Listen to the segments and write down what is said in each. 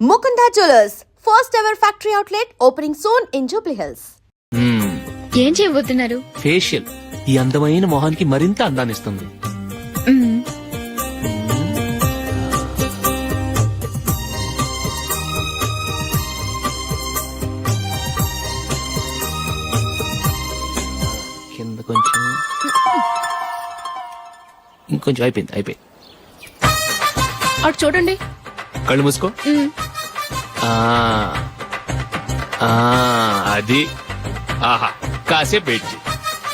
Mukunda Jewelers, first ever factory outlet opening soon in Jubilee Hills. ఏం చేయబోతున్నారు? Facial ఈ అందమైన మొహానికి మరింత అందాన్నిస్తుంది. కింద కొంచెం ఇంకొంచెం అయిపోయింది. అటు చూడండి. కళ్ళు మూసుకో. అది ఆహా కాసేపు పెట్టి.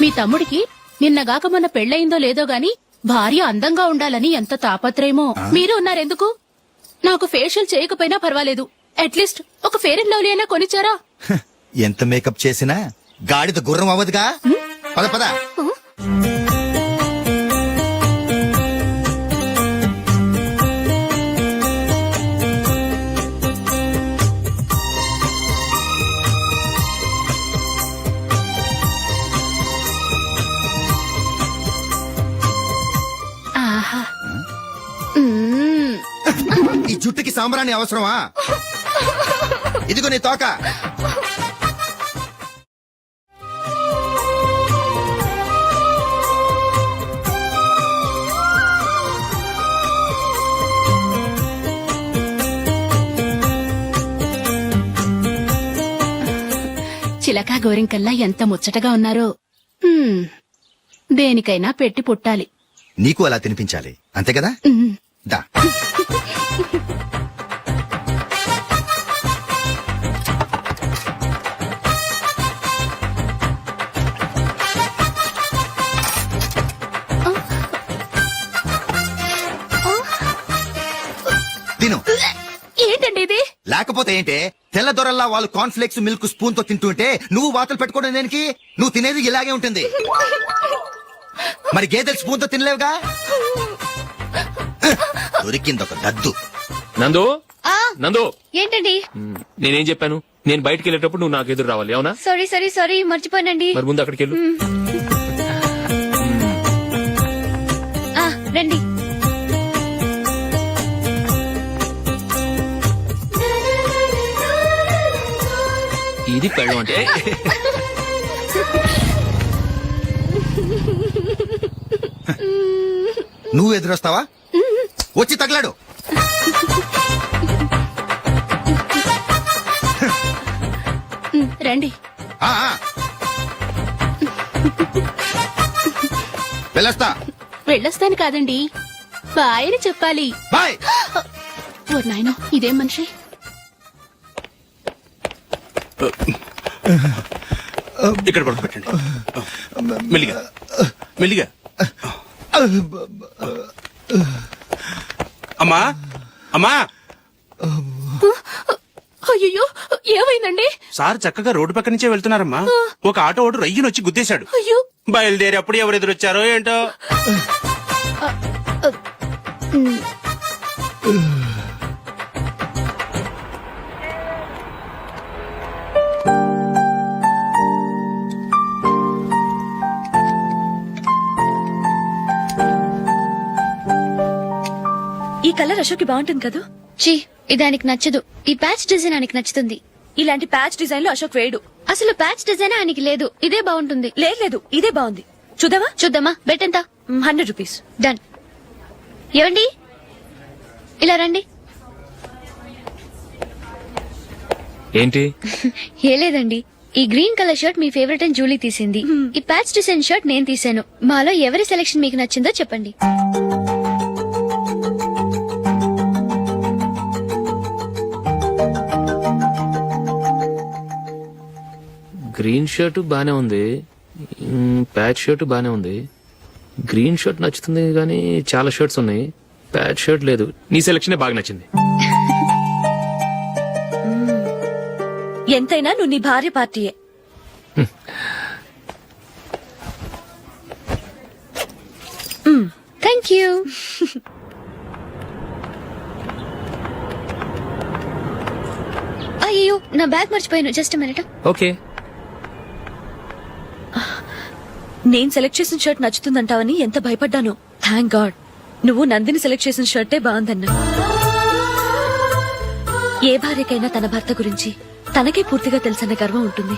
మీ తమ్ముడికి నిన్నగాక మొన్న పెళ్లయిందో లేదో గాని భార్య అందంగా ఉండాలని ఎంత తాపత్రయమో. మీరు ఉన్నారెందుకు? నాకు ఫేషియల్ చేయకపోయినా పర్వాలేదు, అట్లీస్ట్ ఒక ఫేర్ అండ్ లవ్లీ అయినా కొనిచ్చారా? ఎంత మేకప్ చేసినా గాడిద గుర్రం అవ్వదుగా. పద పద. ఈ జుట్టుకి సాంబ్రాణి అవసరమా? ఇదిగో నీ తోక. చిలకా గోరింకల్లా ఎంత ముచ్చటగా ఉన్నారో. దేనికైనా పెట్టి పుట్టాలి. నీకు అలా తినిపించాలి, అంతే కదా? దా. తిను. ఏంటండి ఇది? లేకపోతే ఏంటే, తెల్ల దొరల్లా వాళ్ళు కార్న్ఫ్లేక్స్ మిల్క్ స్పూన్ తో తింటుంటే నువ్వు వాతలు పెట్టుకోవడం దేనికి? నువ్వు తినేది ఇలాగే ఉంటుంది. మరి గేదెలు స్పూన్ తో తినలేవుగా. దొరికింది ఒక దద్దు. నందు నందు, ఏంటండి? నేనేం చెప్పాను? నేను బయటికి వెళ్ళేటప్పుడు నువ్వు నాకు ఎదురు రావాలి, అవునా? సారీ మర్చిపోయానండి. మరి ముందు అక్కడికి వెళ్ళు. రండి. ఇది పెళ్ళం అంటే. నువ్వు ఎదురొస్తావా? వచ్చి తగలాడు. రండి. వెళ్ళొస్తాను కాదండి, బాయ్ అని చెప్పాలి. బాయ్. ఓ నాయనో, ఇదేం మనిషి? ఇక్కడ పడుకోబెట్టండి. మెల్లిగా మెల్లిగా. అమ్మా అమ్మా. అయ్యో, ఏమైందండి? సార్ చక్కగా రోడ్డు పక్క నుంచే వెళ్తున్నారమ్మా. ఒక ఆటో ఓడు రయ్యనొచ్చి గుద్దేశాడు. అయ్యో. బయలుదేరి అప్పుడు ఎవరు ఎదురొచ్చారో ఏంటో. ఈ కలర్ అశోక్ కి బాగుంటుంది కదా? చీ, ఇదానికి నచ్చదు. ఈ ప్యాచ్ డిజైన్ ఆయనకి నచ్చుతుంది. ఇలాంటి ప్యాచ్ డిజైన్ లో అశోక్ వేయడు. అసలు ప్యాచ్ డిజైన్ ఆయనకి లేదు, ఇదే బాగుంటుంది. లేదు, ఇదే బాగుంది. చూద్దామా? బెట్ ఎంత? 100 రూపీస్. డన్. ఏవండి, ఇలా రండి. ఏంటి? ఏ లేదండి, ఈ గ్రీన్ కలర్ షర్ట్ మీ ఫేవరెట్ అని జూలీ తీసింది. ఈ ప్యాచ్ డిజైన్ షర్ట్ నేను తీసాను. మాలో ఎవరి సెలక్షన్ మీకు నచ్చిందో చెప్పండి. గ్రీన్ షర్ట్ బానే ఉంది, ప్యాచ్ షర్ట్ బానే ఉంది. గ్రీన్ షర్ట్ నచ్చుతుంది కానీ చాలా షర్ట్స్ ఉన్నాయి, ప్యాచ్ షర్ట్ లేదు. నీ సెలక్షనే బాగా నచ్చింది. ఎంతైనా నువ్వు నీ భార్య పార్టీయే. Thank you. అయ్యో, నా బ్యాగ్ మర్చిపోయాను. Just minute. ఓకే. నేను సెలెక్ట్ చేసిన షర్ట్ నచ్చుతుందంటావని ఎంత భయపడ్డాను. థ్యాంక్ గాడ్ నువ్వు నందిని సెలెక్ట్ చేసిన షర్టే బాగుందన్నా. ఏ భార్యకైనా తన భర్త గురించి తనకే పూర్తిగా తెలుసన్న గర్వం ఉంటుంది.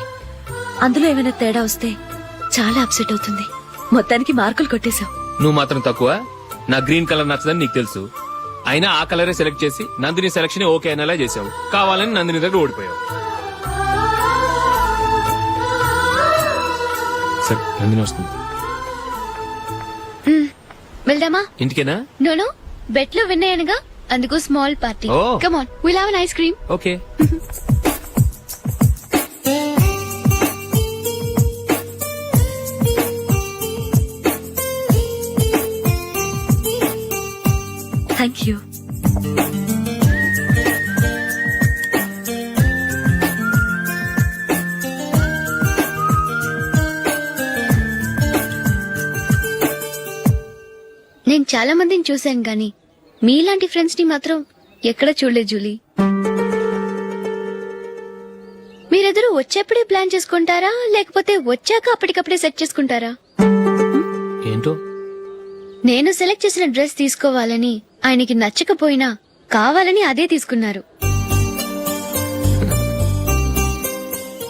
అందులో ఏమైనా తేడా వస్తే చాలా అప్సెట్ అవుతుంది. మొత్తానికి మార్కులు కొట్టేశావు. నువ్వు మాత్రం తక్కువ. నా గ్రీన్ కలర్ నచ్చదని నీకు తెలుసు, అయినా ఆ కలరే సెలెక్ట్ చేసి నందిని సెలక్షన్ ఓకే అనేలా చేసావు. కావాలని నందిని దగ్గర ఓడిపోయావు. సరే, నందిని వస్తుంది. వెళ్దామా? ఇంటికేనా? నోను, బెట్ లో విన్ అయ్యానుగా, అందుకు small party. Oh. Come on, will have an ice cream. Okay. Thank you. నేను చాలా మందిని చూశాను గాని మీలాంటి ఫ్రెండ్స్ ని మాత్రం ఎక్కడ చూడలేదు జూలీ. మీరెదరూ వచ్చేప్పుడే ప్లాన్ చేసుకుంటారా, లేకపోతే వచ్చాక అప్పటికప్పుడే సెట్ చేసుకుంటారా? ఏంటో నేను సెలెక్ట్ చేసిన డ్రెస్ తీసుకోవాలని ఆయనకి నచ్చకపోయినా కావాలని అదే తీసుకున్నారు.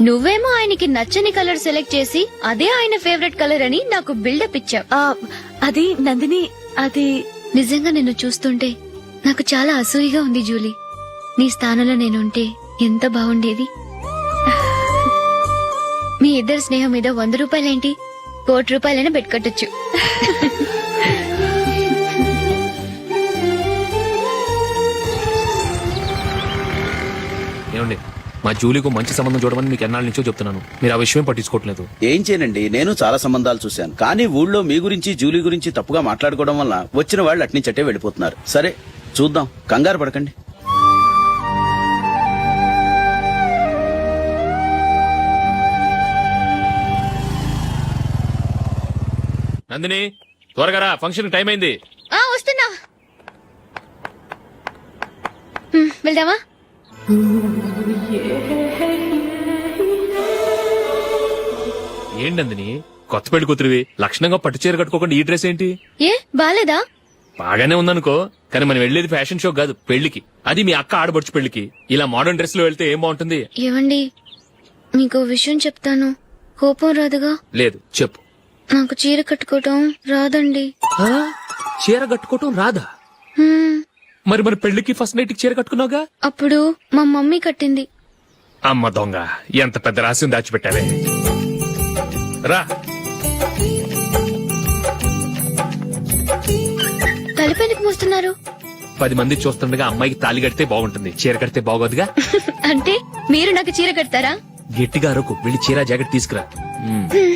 నువ్వేమో ఆయనకి నచ్చని కలర్ సెలెక్ట్ చేసి అదే ఆయన ఫేవరెట్ కలర్ అని నాకు బిల్డప్ ఇచ్చావు. అది నందిని, అది నిజంగా నిన్ను చూస్తుంటే నాకు చాలా అసూయగా ఉంది జూలీ. నీ స్థానంలో నేనుంటే ఎంత బాగుండేది. మీ ఇద్దరు స్నేహం మీద 100 రూపాయలేంటి, 1 కోటి రూపాయలైనా పెట్టుకట్టొచ్చు. ఏమండి, మా జూలీకు మంచి సంబంధం చూడమని మీకు ఎన్నాళ్ళ నుంచో చెప్తున్నాను, మీరు ఆ విషయం పట్టించుకోవట్లేదు. ఏం చేయనండి, నేను చాలా సంబంధాలు చూశాను. కానీ ఊళ్ళో మీ గురించి జూలీ గురించి తప్పుగా మాట్లాడుకోవడం వల్ల వచ్చిన వాళ్ళు అట్నుంచటే వెళ్ళిపోతున్నారు. సరే చూద్దాం, కంగారు పడకండి. నందిని, త్వరగా రా, ఫంక్షన్ టైం అయింది. వస్తున్నా. వెళ్దామా? ఏంటి నందిని, కొత్త పెళ్లి కూతురివి, లక్షణంగా పట్టు చీర కట్టుకోకుండా ఈ డ్రెస్ ఏంటి? ఏ బాలేదా? బాగానే ఉందనుకో, కానీ మనం వెళ్లేది ఫ్యాషన్ షో కాదు, పెళ్లికి. అది మీ అక్క ఆడబడుచు పెళ్లికి. ఇలా మోడర్న్ డ్రెస్ లో వెళ్తే ఏం బాగుంటుంది? ఏవండి, మీకు విషయం చెప్తాను, కోపం రాదుగా? లేదు, చెప్పు. నాకు చీర కట్టుకోవటం రాదండి. చీర కట్టుకోవటం రాదా? హ్మ్, మరి మన పెళ్లికి ఫస్ట్ నైట్ చీర కట్టుకున్నావుగా? అప్పుడు మా మమ్మీ కట్టింది. అమ్మ దొంగ, ఎంత పెద్ద రహస్యం దాచిపెట్టావే. రా. తలపెందుకు మోస్తున్నారు? 10 మంది చూస్తుండగా అమ్మాయికి తాళి కడితే బాగుంటుంది, చీర కడితే బాగోదుగా. అంటే మీరు నాకు చీర కడతారా? గట్టిగా అరకు, వెళ్ళి చీర జాకెట్ తీసుకురా. చీర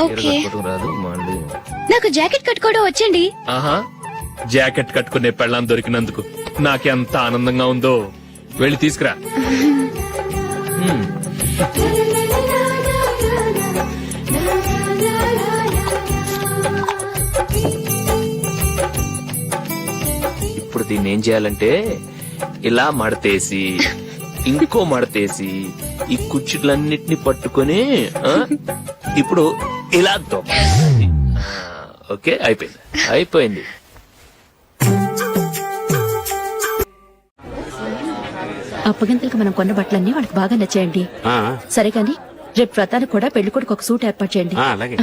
ఓకే. కట్టుకోవటం రాదు మళ్ళీ. నాకు జాకెట్ కట్టుకోవడం వచ్చండి. ఆహా, జాకెట్ కట్టుకునే పెళ్ళాం దొరికినందుకు నాకెంత ఆనందంగా ఉందో. వెళ్ళి తీసుకురా. ఇప్పుడు దీన్ని ఏం చేయాలంటే, ఇలా మడతేసి ఇంకో మడతేసి ఈ కుర్చీలన్నిటిని పట్టుకొని ఇప్పుడు ఇలా దొక్కాలి. ఓకే, అయిపోయింది అయిపోయింది. అప్పగింతలకు మనం కొన్న బట్టలన్నీ వాళ్ళకి బాగా నచ్చాయండి. సరే కానీ రేపు వ్రతానికి కూడా పెళ్లి కొడుకు ఒక సూట్ ఏర్పాటు చేయండి. అలాగే.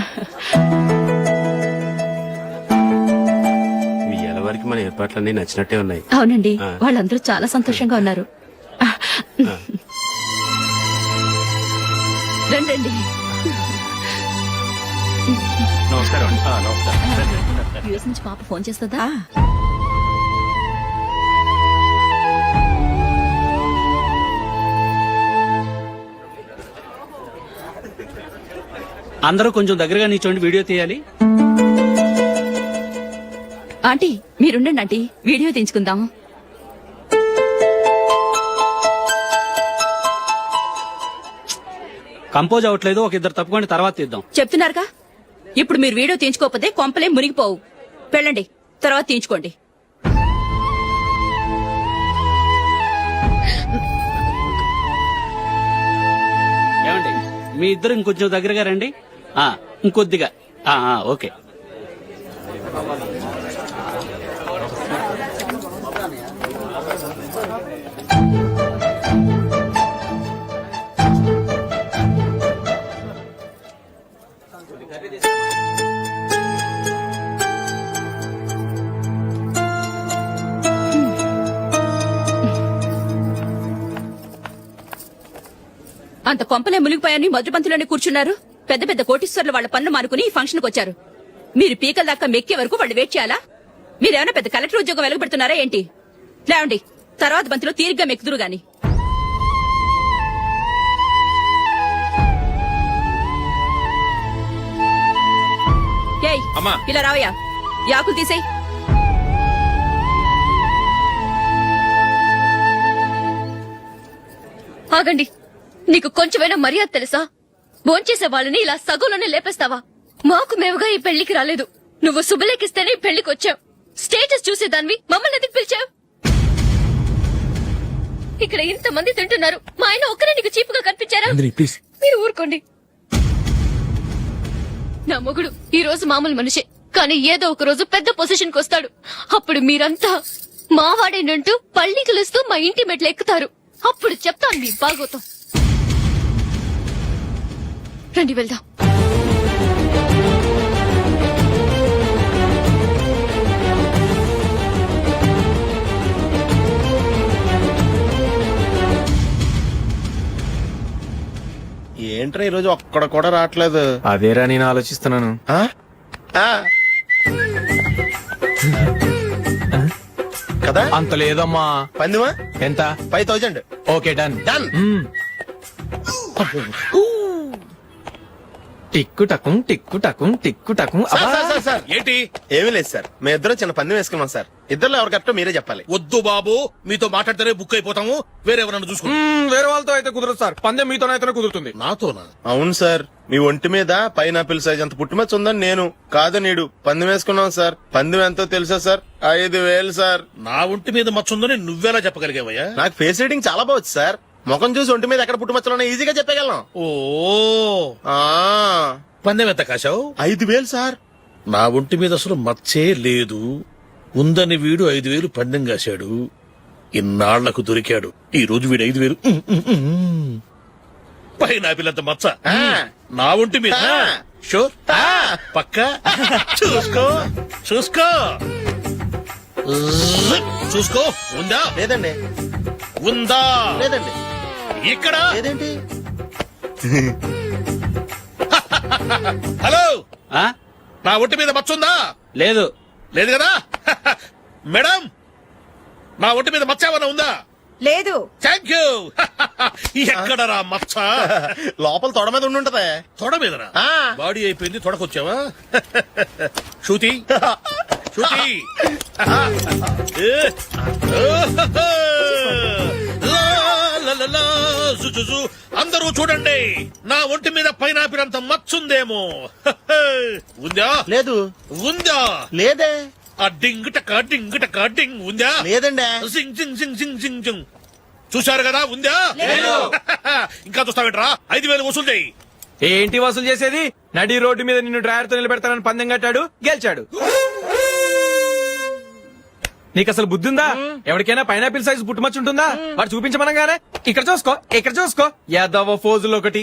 మీ వరకు మన ఏర్పాట్లన్నీ నచ్చినట్టే ఉన్నాయి. అవునండి, వాళ్ళందరూ చాలా సంతోషంగా ఉన్నారు. రండి. నమస్కారం. నమస్కారం. యూఎస్ నుంచి పాప ఫోన్ చేస్తుందా? అందరూ కొంచెం దగ్గరగా నిల్చోండి, వీడియో తీయాలి. ఆంటీ మీరుండండి ఆంటీ, వీడియో తీయించుకుందాం. కంపోజ్ అవ్వట్లేదు, ఒక ఇద్దరు తప్పుకొని తర్వాత తీద్దాం. చెప్తున్నారుగా, ఇప్పుడు మీరు వీడియో తీయించుకోకపోతే కొంపలే మునిగిపోవు. వెళ్ళండి, తర్వాత తీయించుకోండి. ఏమండి, మీ ఇద్దరు ఇంకొంచెం దగ్గరగా రండి. ఇంకొద్దిగా. ఓకే. అంత కొంపలే మునిగిపోయాని మొదటి పంతులోనే కూర్చున్నారు. పెద్ద పెద్ద కోటీశ్వర్లు వాళ్ళ పనులు మానుకుని ఈ ఫంక్షన్ కు వచ్చారు. మీరు పీకల దాకా మెక్కే వరకు వాళ్ళు వెయిట్ చేయాలా? మీరేమైనా పెద్ద కలెక్టర్ ఉద్యోగం వెలగబెడుతున్నారా ఏంటి? లేవండి, తర్వాత బంతిలో తీరిగ్గా మెక్కుదురు గాని. ఏయ్, అమ్మా. ఇలా రావయ్యా, యాకులు తీసేయ్. ఆగండి, నీకు కొంచెమైనా మర్యాద తెలుసా? భోంచేసే వాళ్ళని ఇలా సగంలోనే లేపేస్తావా? మాకు మేముగా ఈ పెళ్లికి రాలేదు. నువ్వు శుభలేఖిస్తేనే ఈ పెళ్లికి వచ్చావు. స్టేటస్ చూసేదానివి మమ్మల్ని ఎందుకు పిలిచావు? ఇక్కడ ఇంతమంది తింటున్నారు, మా ఆయన ఒక్కరే నీకు చీపుగా కనిపించారా? మీరు ఊరుకోండి. నా మొగుడు ఈ రోజు మామూలు మనిషే, కానీ ఏదో ఒక రోజు పెద్ద పొజిషన్ కి వస్తాడు. అప్పుడు మీరంతా మావాడేనంటూ పళ్ళి కలుస్తూ మా ఇంటి మెట్లు ఎక్కుతారు. అప్పుడు చెప్తాను మీ బాగోతం. రండి వెళ్దాం. ఏంట్రా ఈరోజు ఒక్కడ కూడా రావట్లేదు. అదేరా నేను ఆలోచిస్తున్నాను. ఆ? ఆ. కదా అంత లేదమ్మా. పందిమా ఎంత? 5000. Okay done. డన్. టిక్కు టకుం టిక్కు టకుం టిక్కు టకుం. సార్ ఏంటి? ఏమీ లేదు సార్, మేము ఇద్దరం చిన్న పందెం వేసుకున్నాం సార్. ఇద్దరు ఎవరు కరెక్టో మీరే చెప్పాలి. వద్దు బాబు, మీతో మాట్లాడితేనే బుక్ అయిపోతాము. వేరెవరన్నా చూసుకుంటాం. వేరే వాళ్ళతో అయితే కుదరదు సార్, పందెం మీతోనైతేనే కుదురుతుంది. నాతోనా? అవును సార్, మీ ఒంటి మీద పైనాపిల్ సైజ్ అంత పుట్టుమచ్చ ఉందని నేను కాదు నీడు పందెం వేసుకున్నాం సార్. పందెం ఎంతో తెలుసా సార్? 5000 సార్. నా ఒంటి మీద మచ్చ ఉందని నువ్వెలా చెప్పగలిగావయ్యా? నాకు ఫేస్ రీడింగ్ చాలా బాగుంది సార్. ముఖం చూసి ఒంటి మీద ఎక్కడ పుట్టుమచ్చలో ఈజీగా చెప్పగలం. ఓ, ఆ, పందెం ఎంత కాశావు? 5000 సార్. నా ఒంటి మీద అసలు మచ్చే లేదు. ఉందని వీడు 5000 పందెం కాశాడు. ఇన్నాళ్లకు దొరికాడు. ఈ రోజు వీడు 5000. పైన పిల్లంత మచ్చ ఆ. నా ఒంటి మీద. ఆ. షూర్? పక్క చూసుకో చూసుకో చూసుకో. ఉందా? లేదండి. ఉందా? లేదండి. ఇక్కడ లేదేంటి? హలో, నా ఒంటి మీద మచ్చ ఉందా? లేదు. లేదు కదా? మేడం, నా ఒంటి మీద మచ్చ ఏమన్నా ఉందా? లేదు. Thank you. ఎక్కడరా మచ్చ? లోపల తొడ మీద ఉండుంటదే. తొడ మీదరా? ఆ. బాడీ అయిపోయింది, తొడకొచ్చావా? శృతి శృతి. ఏ. లా, లా, లా, లా, జు, జు, జు. అందరూ చూడండి, నా ఒంటి మీద పైనాపిల్ అంత మచ్చుందేమో. ఉందా? లేదు. ఉందా? లేదే. ఆ డింగ్ టక డింగ్ టక డింగ్ ఉందా? లేదండి. సింగ్ సింగ్ సింగ్ సింగ్ సింగ్ సింగ్. చూశారు కదా? ఉందా? ఇంకా చూస్తావేంట్రా? 5000 వసూలు చేయి. ఏంటి వసూలు చేసేది? నడి రోడ్డు మీద నిన్ను డ్రైవర్ తో నిలబెడతానని పందెం కట్టాడు, గెలిచాడు. నీకు అసలు బుద్ధి ఉందా? ఎవరికైనా పైనాపిల్ సైజ్ పుట్టుమచ్చు ఉంటుందా? వాడు చూపించమనగానే ఇక్కడ చూసుకో ఇక్కడ చూసుకో యాదవ ఫోజులు ఒకటి.